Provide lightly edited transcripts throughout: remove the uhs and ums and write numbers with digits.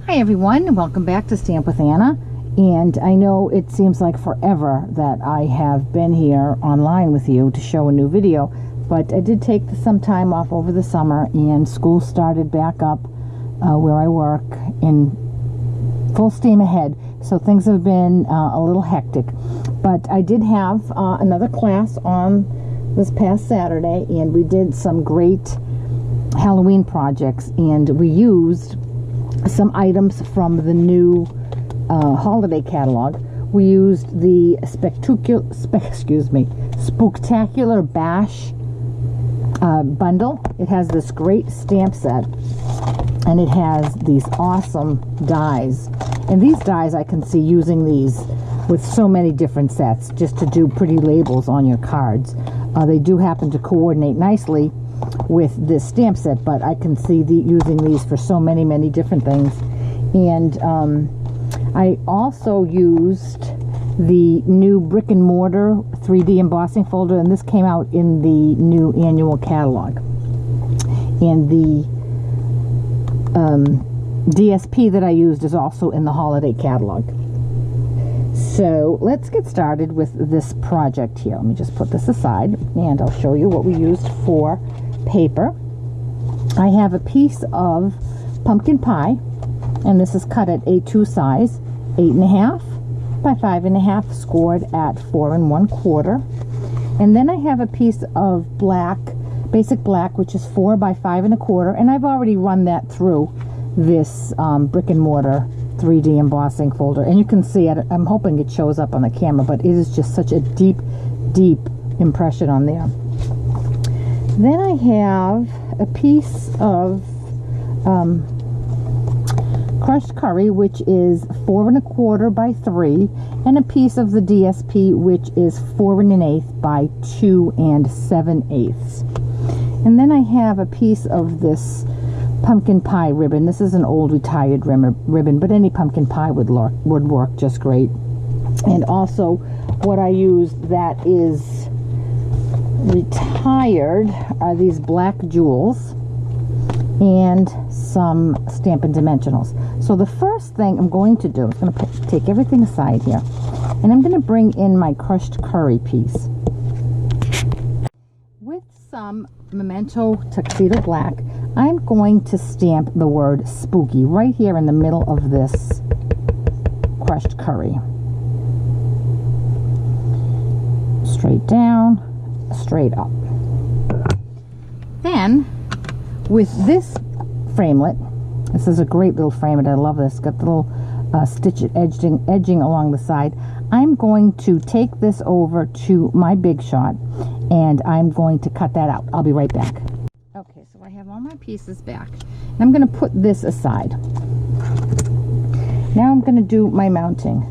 Hi everyone, welcome back to Stamp with Anna. And I know it seems like forever that I have been here online with you to show a new video, but I did take some time off over the summer and school started back up where I work in full steam ahead. So things have been a little hectic. But I did have another class on this past Saturday, and we did some great Halloween projects, and we used some items from the new holiday catalog. We used the Spooktacular Bash bundle. It has this great stamp set, and it has these awesome dies. And these dies, I can see using these with so many different sets just to do pretty labels on your cards. They do happen to coordinate nicely with this stamp set, but I can see using these for so many different things. And I also used the new brick and mortar 3D embossing folder, and this came out in the new annual catalog. And the DSP that I used is also in the holiday catalog. So let's get started with this project here. Let me just put this aside and I'll show you what we used for paper. I have a piece of pumpkin pie, and this is cut at A2 size, 8.5 by 5.5, scored at 4 1/4. And then I have a piece of black, basic black, which is 4 by 5 1/4, and I've already run that through this brick and mortar 3D embossing folder, and you can see it. I'm hoping it shows up on the camera, but it is just such a deep impression on there. Then I have a piece of crushed curry, which is 4 1/4 by 3, and a piece of the DSP, which is 4 1/8 by 2 7/8. And then I have a piece of this pumpkin pie ribbon. This is an old retired ribbon, but any pumpkin pie would work just great. And also what I used that is retired are these black jewels and some Stampin' dimensionals. So the first thing I'm going to do is going to take everything aside here, and I'm going to bring in my crushed curry piece with some Memento Tuxedo Black. I'm going to stamp the word spooky right here in the middle of this crushed curry. Straight down, straight up. Then, with this framelit, this is a great little framelit, I love this, got the little stitch edging along the side. I'm going to take this over to my Big Shot, and I'm going to cut that out. I'll be right back. Okay, so I have all my pieces back, and I'm going to put this aside. Now I'm going to do my mounting.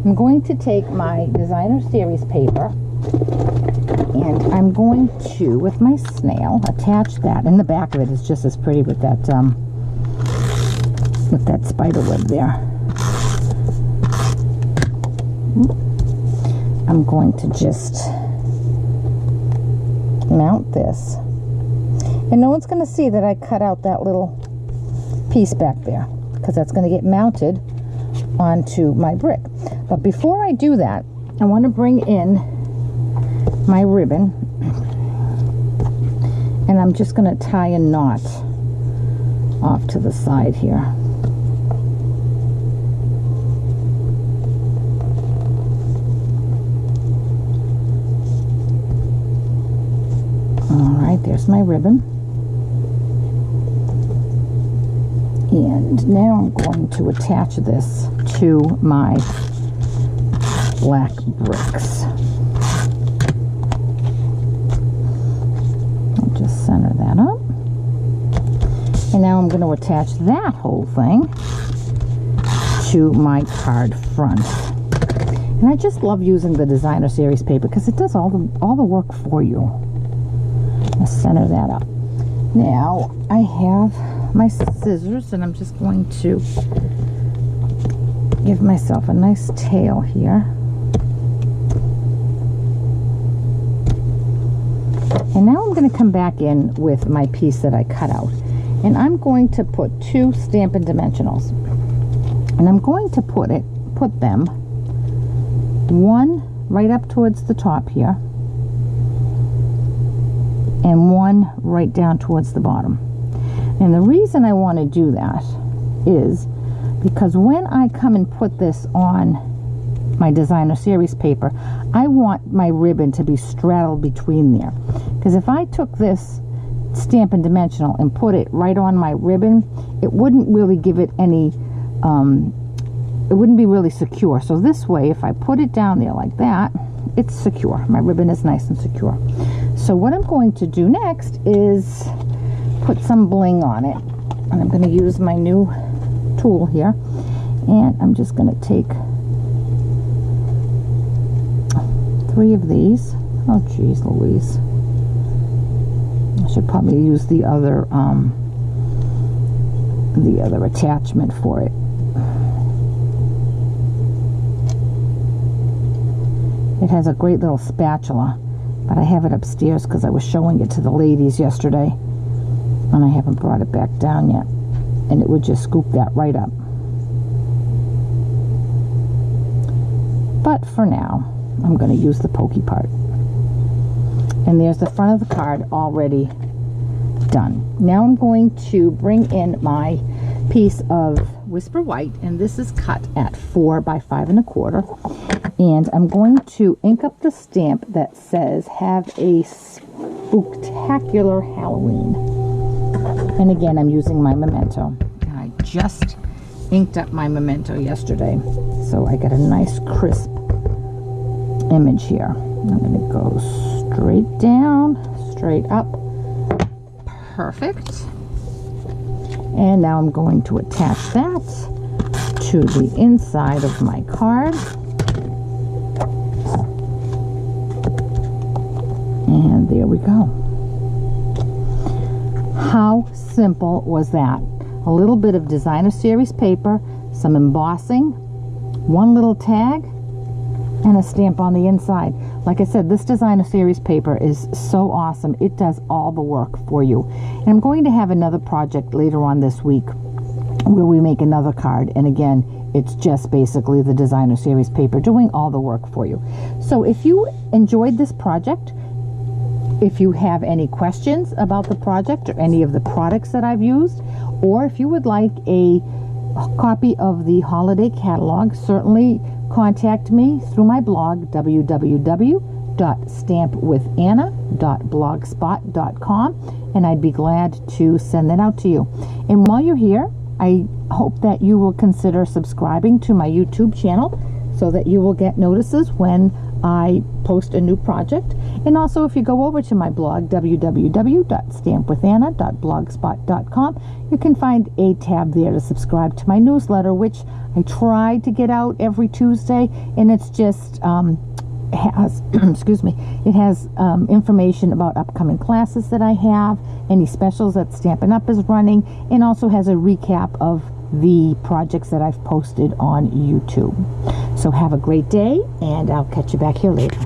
I'm going to take my designer series paper, and I'm going to, with my snail, attach that. And the back of it is just as pretty with that spider web there. I'm going to just mount this. And no one's going to see that I cut out that little piece back there, because that's going to get mounted onto my brick. But before I do that, I want to bring in my ribbon, and I'm just going to tie a knot off to the side here. Alright, there's my ribbon. And now I'm going to attach this to my black bricks. I'll just center that up. And now I'm going to attach that whole thing to my card front. And I just love using the designer series paper because it does all the work for you. I'll center that up. Now I have my scissors, and I'm just going to give myself a nice tail here. And now I'm going to come back in with my piece that I cut out, and I'm going to put 2 Stampin' dimensionals. And I'm going to put them one right up towards the top here and one right down towards the bottom. And the reason I want to do that is because when I come and put this on my designer series paper, I want my ribbon to be straddled between there. Because if I took this Stampin' Dimensional and put it right on my ribbon, it wouldn't really give it any, it wouldn't be really secure. So this way, if I put it down there like that, it's secure. My ribbon is nice and secure. So what I'm going to do next is put some bling on it. And I'm going to use my new tool here. And I'm just going to take 3 of these. Oh, geez Louise. I should probably use the other attachment for it. It has a great little spatula, but I have it upstairs because I was showing it to the ladies yesterday, and I haven't brought it back down yet. And it would just scoop that right up. But for now, I'm going to use the pokey part. And there's the front of the card already done. Now I'm going to bring in my piece of Whisper White, and this is cut at 4 by 5 1/4. And I'm going to ink up the stamp that says, "Have a Spooktacular Halloween." And again, I'm using my memento. And I just inked up my memento yesterday, so I got a nice crisp image here. I'm going to go straight down, straight up. Perfect. And now I'm going to attach that to the inside of my card. And there we go. How simple was that? A little bit of designer series paper, some embossing, one little tag, and a stamp on the inside. Like I said, this designer series paper is so awesome. It does all the work for you. And I'm going to have another project later on this week where we make another card. And again, it's just basically the designer series paper doing all the work for you. So if you enjoyed this project, if you have any questions about the project or any of the products that I've used, or if you would like a copy of the holiday catalog, certainly contact me through my blog, www.stampwithanna.blogspot.com, and I'd be glad to send that out to you. And while you're here, I hope that you will consider subscribing to my YouTube channel so that you will get notices when I post a new project. And also, if you go over to my blog, www.stampwithanna.blogspot.com, you can find a tab there to subscribe to my newsletter, which I try to get out every Tuesday, and it's just has excuse me, it has information about upcoming classes that I have, any specials that Stampin' Up! Is running, and also has a recap of the projects that I've posted on YouTube. So have a great day, and I'll catch you back here later.